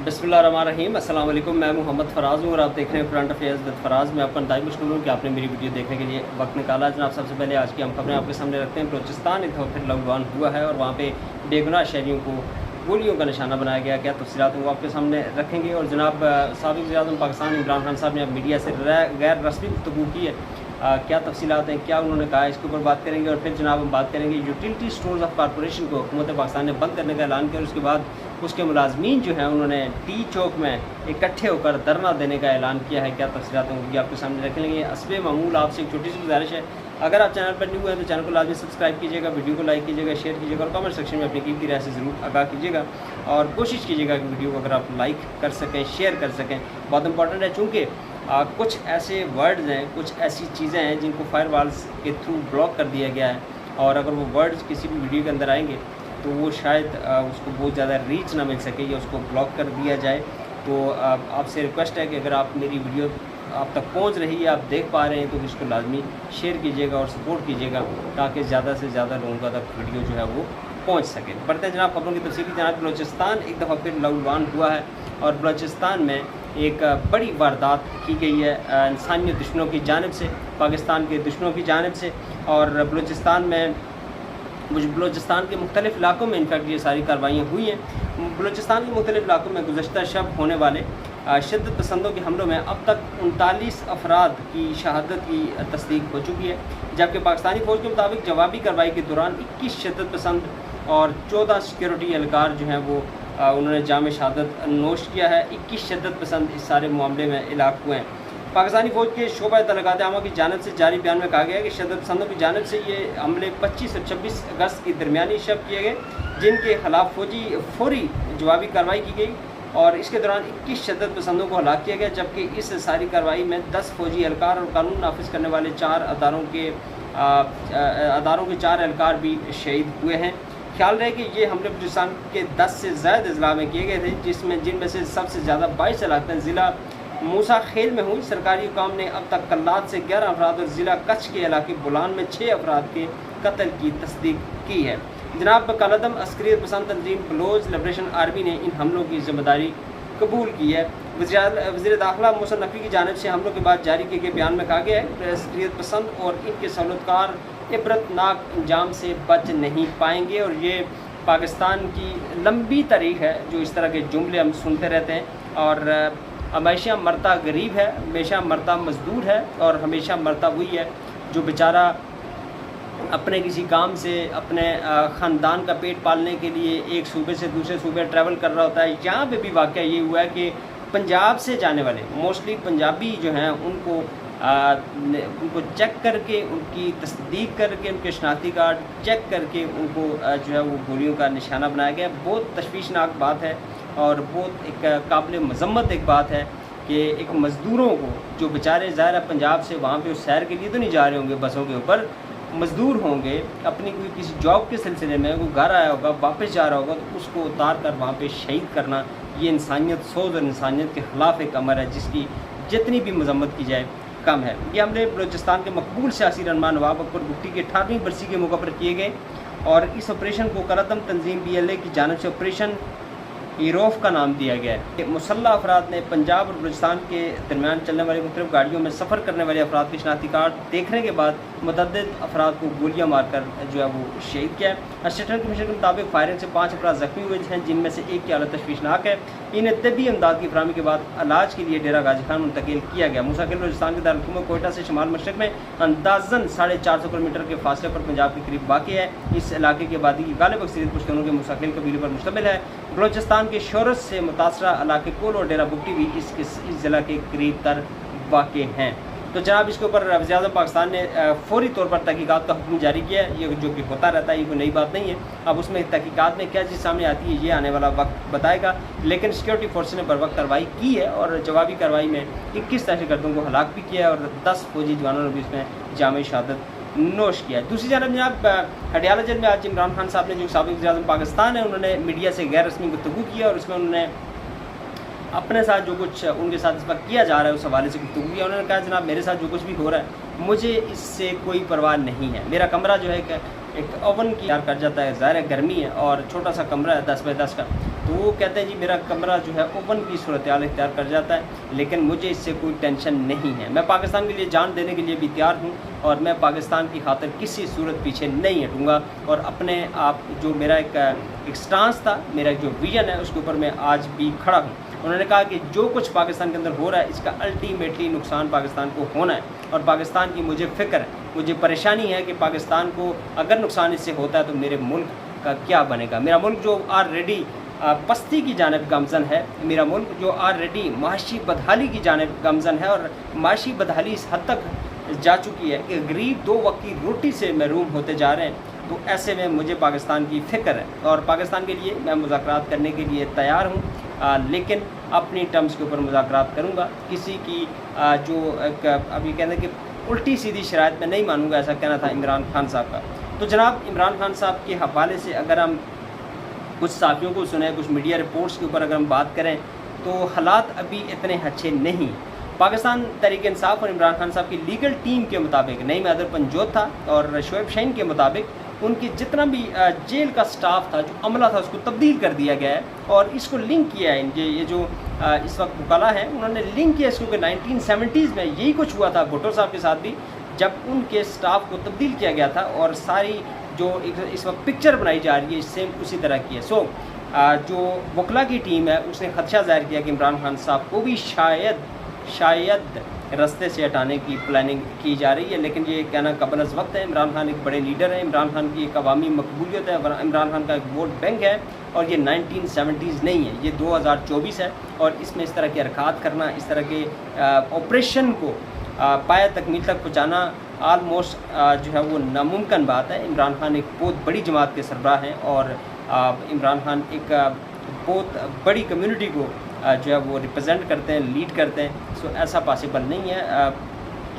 बिस्मिल्लाहिर्रहमानिर्रहीम। अस्सलाम वालेकुम। मैं मोहम्मद फ़राज़ हूँ और आप देख रहे हैं करंट अफेयर्स विद फ़राज़। मैं आपका इंतहाई मशकूर हूँ कि आपने मेरी वीडियो देखने के लिए वक्त निकाला। जनाब, सबसे पहले आज की हम खबरें आपके सामने रखते हैं। बलूचिस्तान एक दफ़ा फिर लॉकडाउन हुआ है और वहाँ पे बेगुनाह शहरियों को गोलियों का निशाना बनाया गया। क्या तफसीलात हैं वो आपके सामने रखेंगे। और जनाब, साबिक़ वज़ीर-ए-आज़म पाकिस्तान इमरान खान साहब ने अब मीडिया से गैर रस्मी गुफ्तगू की है। क्या तफसीलात हैं, क्या उन्होंने कहा, इसके ऊपर बात करेंगे। और फिर जनाब हम बात करेंगे यूटिलिटी स्टोर्स ऑफ कॉरपोरेशन को हुकूमत पाकिस्तान ने बंद करने का ऐलान किया और उसके बाद उसके मुलाजमीन जो हैं उन्होंने टी चौक में इकट्ठे होकर धरना देने का ऐलान किया है। क्या तफसीलात हैं वो आपके सामने रख लेंगे। हस्बे मामूल आपसे एक छोटी सी गुजारिश है, अगर आप चैनल पर न्यू हैं तो चैनल को लाजमी सब्सक्राइब कीजिएगा, वीडियो को लाइक कीजिएगा, शेयर कीजिएगा और कमेंट सेक्शन में अपनी कीमती राय से ज़रूर आगाह कीजिएगा। और कोशिश कीजिएगा कि वीडियो को अगर आप लाइक कर सकें, शेयर कर सकें, बहुत इंपॉर्टेंट है। चूँकि कुछ ऐसे वर्ड्स हैं, कुछ ऐसी चीज़ें हैं जिनको फायरवॉल्स के थ्रू ब्लॉक कर दिया गया है और अगर वो वर्ड्स किसी भी वीडियो के अंदर आएंगे तो वो शायद उसको बहुत ज़्यादा रीच ना मिल सके या उसको ब्लॉक कर दिया जाए। तो आपसे रिक्वेस्ट है कि अगर आप मेरी वीडियो आप तक पहुंच रही है, आप देख पा रहे हैं, तो इसको लाजमी शेयर कीजिएगा और सपोर्ट कीजिएगा ताकि ज़्यादा से ज़्यादा लोगों तक वीडियो जो है वो पहुंच सके। बढ़ते हैं जनाब खबरों की तफसील। जनाब, बलूचिस्तान एक दफ़ा फिर लॉकडाउन हुआ है और बलूचिस्तान में एक बड़ी वारदात की गई है इंसानियत दुश्मनों की जानिब से, पाकिस्तान के दुश्मनों की जानिब से। और बलूचिस्तान के मुख्तलिफ़ इलाकों में इनफैक्ट ये सारी कार्रवाइयाँ हुई हैं। बलूचिस्तान के मुख्तलिफ़ इलाकों में गुज़श्ता शब होने वाले शिद्दत पसंदों के हमलों में अब तक 39 अफराद की शहादत की तस्दीक हो चुकी है, जबकि पाकिस्तानी फ़ौज के मुताबिक जवाबी कार्रवाई के दौरान 21 शिद्दत पसंद और 14 सिक्योरिटी एहलकार जो हैं वो उन्होंने जाम शहादत नोश किया है। 21 शिद्दत पसंद इस सारे मामले में इलाक हुए हैं। पाकिस्तानी फ़ौज के शोबा तलक़ात आमा की जानिब से जारी बयान में कहा गया है कि शिद्दत पसंदों की जानिब से ये हमले 25 और 26 अगस्त की दरमियानी शब किए गए, जिनके खिलाफ फौरी जवाबी कार्रवाई की गई और इसके दौरान 21 शिद्दत पसंदों को हलाक किया गया, जबकि इस सारी कार्रवाई में 10 फौजी एहलकार और कानून नाफिज करने वाले 4 अदारों के 4 एहलकार भी शहीद हुए हैं। ख्याल रहे कि ये हमले बलूचिस्तान के 10 से ज़्यादा अजला में किए गए थे, जिनमें से सबसे ज़्यादा 22 हलाकतें ज़िला मूसा खेल में हुई। सरकारी हुकाम ने अब तक कल्लात से 11 अफराद और ज़िला कच्छ के इलाके बुलान में 6 अफराद के कत्ल की तस्दीक की है। जनाब, कलदम अस्करियत पसंद तंजीम बलोच लिबरेशन आर्मी ने इन हमलों की जिम्मेदारी कबूल की है। वज़ीर दाखिला मोहसिन नकवी की जानिब से हमलों के बाद जारी किए गए बयान में कहा गया है अस्करियत पसंद और इनके सहूलतकार इबरतनाक अंजाम से बच नहीं पाएंगे। और ये पाकिस्तान की लंबी तारीख है जो इस तरह के जुमले हम सुनते रहते हैं। और हमेशा मरता गरीब है, हमेशा मरता मजदूर है और हमेशा मरता वही है जो बेचारा अपने किसी काम से अपने ख़ानदान का पेट पालने के लिए एक सूबे से दूसरे सूबे ट्रैवल कर रहा होता है। यहाँ पे भी वाक़या ये हुआ है कि पंजाब से जाने वाले मोस्टली पंजाबी जो हैं उनको चेक करके, उनकी तस्दीक करके, उनके शनाख्ती कार्ड चेक करके उनको जो है वो गोलियों का निशाना बनाया गया। बहुत तशवीशनाक बात है और बहुत एक काबिल मज़म्मत एक बात है कि एक मज़दूरों को जो बेचारे ज़ाहिर है पंजाब से वहाँ पे उस सैर के लिए तो नहीं जा रहे होंगे बसों के ऊपर, मज़दूर होंगे, अपनी कोई किसी जॉब के सिलसिले में वो घर आया होगा, वापस जा रहा होगा, तो उसको उतार कर वहाँ पे शहीद करना ये इंसानियत सोच और इंसानियत के ख़िलाफ़ एक अमर है जिसकी जितनी भी मज़म्मत की जाए कम है। ये हमले बलूचिस्तान के मकबूल सियासी रहनुमा नवाब अकबर भुट्टी के 18वीं बरसी के मौके पर किए गए और इस ऑपरेशन को कलदम तंजीम BLA की जानिब से ऑपरेशन हीरोफ का नाम दिया गया है। मुसल्लह अफराद ने पंजाब और बलूचिस्तान के दरमियान चलने वाली मुख्तलिफ गाड़ियों में सफ़र करने वाले अफराद के शनाख्ती कार्ड देखने के बाद मुतअद्दिद अफराद को गोलियां मारकर जो है वो शहीद किया है। असिस्टेंट कमिश्नर के मुताबिक फायरिंग से 5 अफराद जख्मी हुए हैं, जिनमें से एक की हालत तशवीशनाक है। इन्हें तबी इमदाद की फरहमी के बाद इलाज के लिए डेरा गाजी खान मुंतकिल किया गया। मूसा खेल बलूचिस्तान के दारुल कोयटा से शमाल मशरक में अंदाज़न 450 किलोमीटर के फासले पर पंजाब के करीब वाक़ है। इस इलाके की आबादी की गालिब अक्सरियत पुश्तूनों के मूसा खेल कबीले पर मुश्तमिल है। बलूचिस्तान के शोरत से मुतासरा इलाके कोल और डेरा बुगटी भी इस ज़िला के करीब तर वाक़ हैं। तो जनाब, इसके ऊपर वज़ीर-ए-आज़म पाकिस्तान ने फ़ौरी तौर पर तहकीकात का हुक्म जारी किया है। ये जो कि होता रहता है, ये कोई नई बात नहीं है। अब उसमें तहकीकात में क्या चीज़ सामने आती है ये आने वाला वक्त बताएगा, लेकिन सिक्योरिटी फोर्स ने बर वक्त कार्रवाई की है और जवाबी कार्रवाई में 21 दहशतगर्दों को हलाक भी किया है और 10 फौजी जवानों ने भी इसमें जाम शहादत नोश किया। दूसरी जानब जनाब, हडियाला जेल में आज इमरान खान साहब ने जो साबिक़ वज़ीर-ए-आज़म पाकिस्तान है उन्होंने मीडिया से गैर रस्मी गुफ्तगू किया और उसमें उन्होंने अपने साथ जो कुछ उनके साथ इस पर किया जा रहा है उस हवाले से गुफ्तगू किया। उन्होंने कहा जनाब, मेरे साथ जो कुछ भी हो रहा है मुझे इससे कोई परवाह नहीं है। मेरा कमरा जो है एक ओवन की यार कर जाता है, ज़ाहिर है गर्मी है और छोटा सा कमरा है 10 बाय 10 का, तो वो कहते हैं जी मेरा कमरा जो है ओपन की सूरत-ए-हाल इख्तियार कर जाता है, लेकिन मुझे इससे कोई टेंशन नहीं है। मैं पाकिस्तान के लिए जान देने के लिए भी तैयार हूँ और मैं पाकिस्तान की खातिर किसी सूरत पीछे नहीं हटूँगा और अपने आप जो मेरा एक स्टांस था, मेरा जो विज़न है उसके ऊपर मैं आज भी खड़ा हूँ। उन्होंने कहा कि जो कुछ पाकिस्तान के अंदर हो रहा है इसका अल्टीमेटली नुकसान पाकिस्तान को होना है और पाकिस्तान की मुझे फ़िक्र है, मुझे परेशानी है कि पाकिस्तान को अगर नुकसान इससे होता है तो मेरे मुल्क का क्या बनेगा। मेरा मुल्क जो ऑलरेडी पस्ती की जानिब गामज़न है, मेरा मुल्क जो ऑलरेडी माशी बदहाली की जानिब गामज़न है और माशी बदहाली इस हद तक जा चुकी है कि गरीब 2 वक्त की रोटी से महरूम होते जा रहे हैं। तो ऐसे में मुझे पाकिस्तान की फ़िक्र है और पाकिस्तान के लिए मैं मुज़ाकरात करने के लिए तैयार हूँ, लेकिन अपनी टर्म्स के ऊपर मुज़ाकरात करूँगा। किसी की जो एक अभी कहते हैं कि उल्टी सीधी शराइत में नहीं मानूँगा, ऐसा कहना था इमरान खान साहब का। तो जनाब इमरान खान साहब के हवाले से अगर हम कुछ साथियों को सुने, कुछ मीडिया रिपोर्ट्स के ऊपर अगर हम बात करें तो हालात अभी इतने अच्छे नहीं। पाकिस्तान तहरीक-ए-इंसाफ और इमरान खान साहब की लीगल टीम के मुताबिक, नईम हैदर पंजोत था और शोएब शाहीन के मुताबिक उनकी जितना भी जेल का स्टाफ था, जो अमला था, उसको तब्दील कर दिया गया है और इसको लिंक किया है ये जो इस वक्त वकाला हैं उन्होंने लिंक किया इसको कि 1970s में यही कुछ हुआ था भुट्टो साहब के साथ भी, जब उनके स्टाफ को तब्दील किया गया था और सारी जो इस वक्त पिक्चर बनाई जा रही है सेम उसी तरह की है। सो जो वकला की टीम है उसने खदशा ज़ाहिर किया कि इमरान खान साहब को भी शायद रास्ते से हटाने की प्लानिंग की जा रही है, लेकिन ये कहना कबल अज़ वक्त है। इमरान खान एक बड़े लीडर हैं, इमरान खान की एक अवामी मकबूलियत है, इमरान खान का एक वोट बैंक है और ये 1970s नहीं है, ये 2024 है और इसमें इस तरह के हरकत करना, इस तरह के ऑपरेशन को पाया तकमील तक पहुँचाना आलमोस्ट जो है वो नामुमकिन बात है। इमरान खान एक बहुत बड़ी जमात के सरबराह हैं और इमरान खान एक बहुत बड़ी कम्युनिटी को जो है वो रिप्रेजेंट करते हैं, लीड करते हैं। सो ऐसा पॉसिबल नहीं है।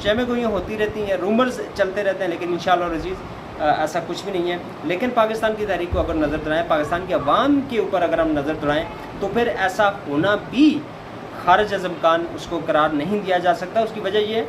शहमें गोइयाँ होती रहती हैं, रूमर्स चलते रहते हैं, लेकिन इंशाअल्लाह अज़ीज़ ऐसा कुछ भी नहीं है। लेकिन पाकिस्तान की तारीख को अगर नज़र दौड़ाएँ, पाकिस्तान के अवाम के ऊपर अगर हम नज़र दौड़ाएँ तो फिर ऐसा होना भी खारिज अज़ इम्कान उसको करार नहीं दिया जा सकता। उसकी वजह यह है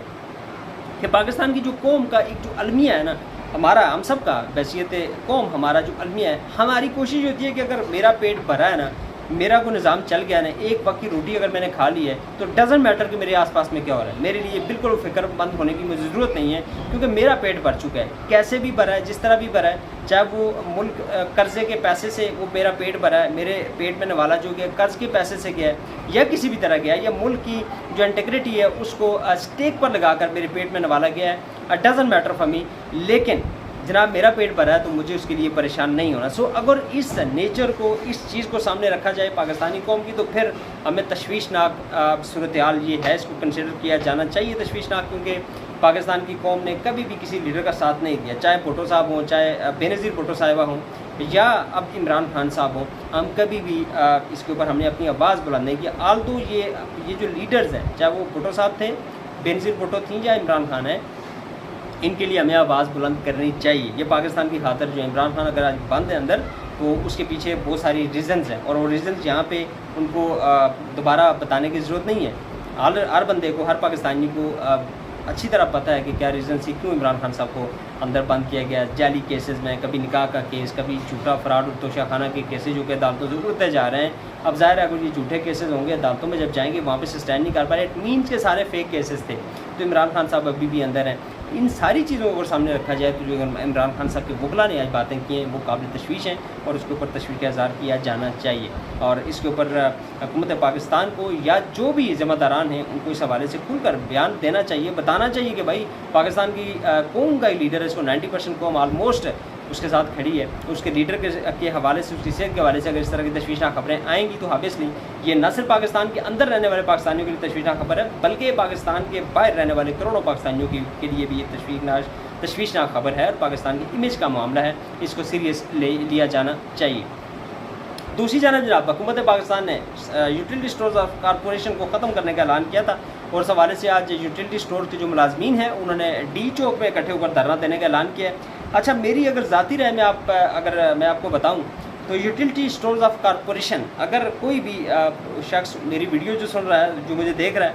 कि पाकिस्तान की जो कौम का एक जो अलमिया है ना, हमारा हम सब का बैसियत कौम, हमारा जो अलमिया है, हमारी कोशिश होती है कि अगर मेरा पेट भरा है ना, मेरा को निज़ाम चल गया ना, एक वक्त की रोटी अगर मैंने खा ली है तो डज़न्ट मैटर कि मेरे आसपास में क्या हो रहा है, मेरे लिए बिल्कुल फ़िक्रमंद होने की मुझे ज़रूरत नहीं है, क्योंकि मेरा पेट भर चुका है। कैसे भी भरा है, जिस तरह भी भरा है, चाहे वो मुल्क कर्ज़े के पैसे से वो मेरा पेट भरा है, मेरे पेट में नवाला जो गया कर्ज़ के पैसे से गया है या किसी भी तरह गया है, या मुल्क की जो इंटीग्रिटी है उसको स्टेक पर लगा कर मेरे पेट में नवाला गया है, डज़न्ट मैटर फॉर मी। लेकिन जनाब मेरा पेट भरा है तो मुझे उसके लिए परेशान नहीं होना। सो अगर इस नेचर को, इस चीज़ को सामने रखा जाए पाकिस्तानी कौम की, तो फिर हमें तशवीशनाक सूरत-ए-हाल ये है, इसको कंसिडर किया जाना चाहिए तशवीशनाक, क्योंकि पाकिस्तान की कौम ने कभी भी किसी लीडर का साथ नहीं दिया, चाहे भुट्टो साहब हों, चाहे बेनज़ीर भुट्टो साहिबा हों या अब इमरान खान साहब हों, हम कभी भी इसके ऊपर हमने अपनी आवाज़ बुलंद नहीं किया। आल्दो ये जो लीडर्स हैं, चाहे वो भुट्टो साहब थे, बेनज़ीर भुट्टो थी या इमरान खान है, इनके लिए हमें आवाज़ बुलंद करनी चाहिए। ये पाकिस्तान की खातिर जो इमरान खान अगर आज बंद है अंदर, तो उसके पीछे बहुत सारी रीज़न्स हैं और वो रीज़न्स यहाँ पे उनको दोबारा बताने की ज़रूरत नहीं है। हर बंदे को, हर पाकिस्तानी को अच्छी तरह पता है कि क्या रीज़न थी, क्यों इमरान खान साहब को अंदर बंद किया गया। जाली केसेस में, कभी निकाह का केस, कभी झूठा फ्रॉड और तोशाखाना के केसेस जो कि अदालतों से उड़ते जा रहे हैं। अब ज़ाहिर है अगर ये झूठे केसेस होंगे अदालतों में जब जाएंगे वहाँ पे स्टैंड नहीं कर पा रहे, इट मीन्स के सारे फेक केसेस थे, तो इमरान खान साहब अभी भी अंदर हैं। इन सारी चीज़ों को अगर सामने रखा जाए तो जो इमरान खान साहब के वकला ने आज बातें की हैं वो काबिल तशवीश हैं और उसके ऊपर तशवीश का इज़हार किया जाना चाहिए और इसके ऊपर हुकूमत पाकिस्तान को या जो भी ज़िम्मेदारान हैं उनको इस हवाले से खुलकर बयान देना चाहिए, बताना चाहिए कि भाई पाकिस्तान की कौम का लीडर है, इसको 90% कौम आलमोस्ट उसके साथ खड़ी है, उसके लीडर के हवाले से, उसकी सेहत के हवाले से अगर इस तरह की तशवीशनाक खबरें आएंगी तो ऑब्वियसली ये न सिर्फ पाकिस्तान के अंदर रहने वाले पाकिस्तानियों के लिए तशवीशनाक खबर है, बल्कि पाकिस्तान के बाहर रहने वाले करोड़ों पाकिस्तानियों के लिए भी ये तशवीशनाक खबर है और पाकिस्तान की इमेज का मामला है, इसको सीरियस लिया जाना चाहिए। दूसरी जानब जनाब हुकूमत पाकिस्तान ने यूटिलिटी स्टोर्स कॉरपोरेशन को ख़त्म करने का ऐलान किया था और इस हवाले से आज यूटिलिटी स्टोर के जो मुलाजमीन हैं उन्होंने डी चौक में इकट्ठे होकर धरना देने का ऐलान किया है। अच्छा, मेरी अगर ज़ाती राय में अगर मैं आपको बताऊं तो यूटिलिटी स्टोर्स ऑफ कॉरपोरेशन, अगर कोई भी शख्स मेरी वीडियो जो सुन रहा है, जो मुझे देख रहा है,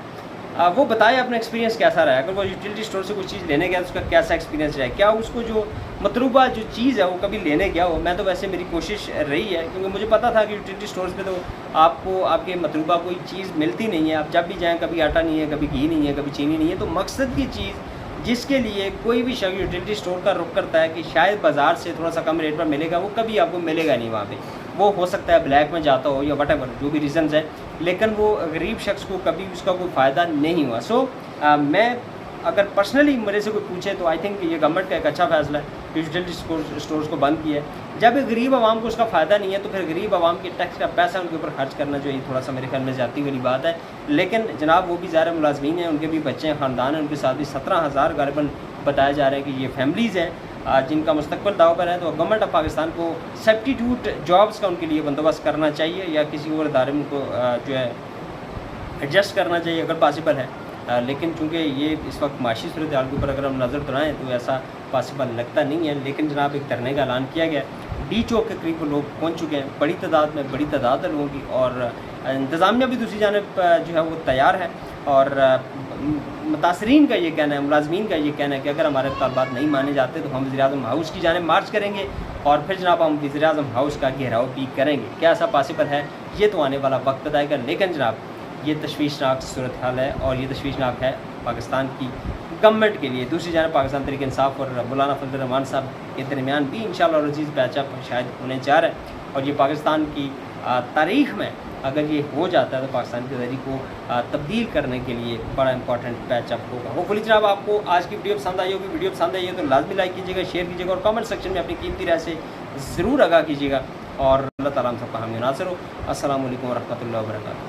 वो बताए अपना एक्सपीरियंस कैसा रहा है। अगर वो यूटिलिटी स्टोर से कोई चीज़ लेने गया तो उसका कैसा एक्सपीरियंस रहा है, क्या उसको जो मतलूबा जो चीज़ है वो कभी लेने गया हो। मैं तो वैसे मेरी कोशिश रही है, क्योंकि मुझे पता था कि यूटिलिटी स्टोर्स पे तो आपको आपके मतलूबा कोई चीज़ मिलती नहीं है। आप जब भी जाएँ, कभी आटा नहीं है, कभी घी नहीं है, कभी चीनी नहीं है। तो मकसद की चीज़ जिसके लिए कोई भी शख्स यूटिलिटी स्टोर का रुख करता है कि शायद बाज़ार से थोड़ा सा कम रेट पर मिलेगा, वो कभी आपको मिलेगा नहीं वहाँ पे। वो हो सकता है ब्लैक में जाता हो या वटेवर जो भी रीज़न्स है, लेकिन वो गरीब शख्स को कभी उसका कोई फ़ायदा नहीं हुआ। सो मैं अगर पर्सनली मेरे से कोई पूछे तो आई थिंक ये गवर्नमेंट का एक अच्छा फ़ैसला है, यूटिलिटी स्टोर्स को बंद किया है। जब गरीब आवाम को उसका फ़ायदा नहीं है तो फिर गरीब आवाम के टैक्स का पैसा उनके ऊपर खर्च करना जो ये थोड़ा सा मेरे ख्याल में ज़्यादती वाली बात है। लेकिन जनाब वो भी ज़ाहिर मुलाज़मीन हैं, उनके भी बच्चे हैं, ख़ानदान हैं, उनके साथ भी 17,000 गालिबन बताया जा रहा है कि ये फैमिलीज़ हैं जिनका मुस्तकबिल दाव पर है। तो गवर्नमेंट ऑफ पाकिस्तान को सब्स्टिट्यूट जॉब्स का उनके लिए बंदोबस्त करना चाहिए या किसी और इदारे में उनको जो है एडजस्ट करना चाहिए अगर पॉसिबल है। लेकिन चूँकि ये इस वक्त माशी सूरत हाल के ऊपर अगर हम नज़र दौड़ाएँ तो ऐसा पॉसिबल लगता नहीं है। लेकिन जनाब एक धरने का ऐलान किया गया, डी चौक के करीब लोग पहुँच चुके हैं, बड़ी तादाद है लोगों की, और इंतज़ामिया भी दूसरी जानिब जो है वो तैयार है। और मुतासरीन का ये कहना है, मुलाज़मीन का ये कहना है कि अगर हमारे तलबात नहीं माने जाते तो हम वज़ीर-ए-आज़म हाउस की जानिब मार्च करेंगे और फिर जनाब हम वज़ीर-ए-आज़म हाउस का घेराव भी करेंगे। क्या ऐसा पॉसिबल है, ये तो आने वाला वक्त बताएगा। लेकिन जनाब ये तशवीशनाक सूरत हाल है और ये तशवीशनाक है पाकिस्तान की गवर्नमेंट के लिए। दूसरी जानब पाकिस्तान तहरीक इंसाफ और मौलाना फजल रहमान साहब के दरमियान भी इंशाअल्लाह अज़ीज़ पैचअप शायद होने जा रहा है, और ये पाकिस्तान की तारीख़ में अगर ये हो जाता है तो पाकिस्तान की तहरीक को तब्दील करने के लिए बड़ा इंपॉर्टेंट पैचअप होगा। होपफुली जनाब आपको आज की वीडियो पसंद आई होगी। वीडियो पसंद आई है तो लाजमी लाइक कीजिएगा, शेयर कीजिएगा और कमेंट सेक्शन में अपनी कीमती राय से ज़रूर आगाह कीजिएगा। और अल्लाह ताला हम सबका हामी नासिर हो। अस्सलामु अलैकुम व रहमतुल्लाहि व बरकातुहू।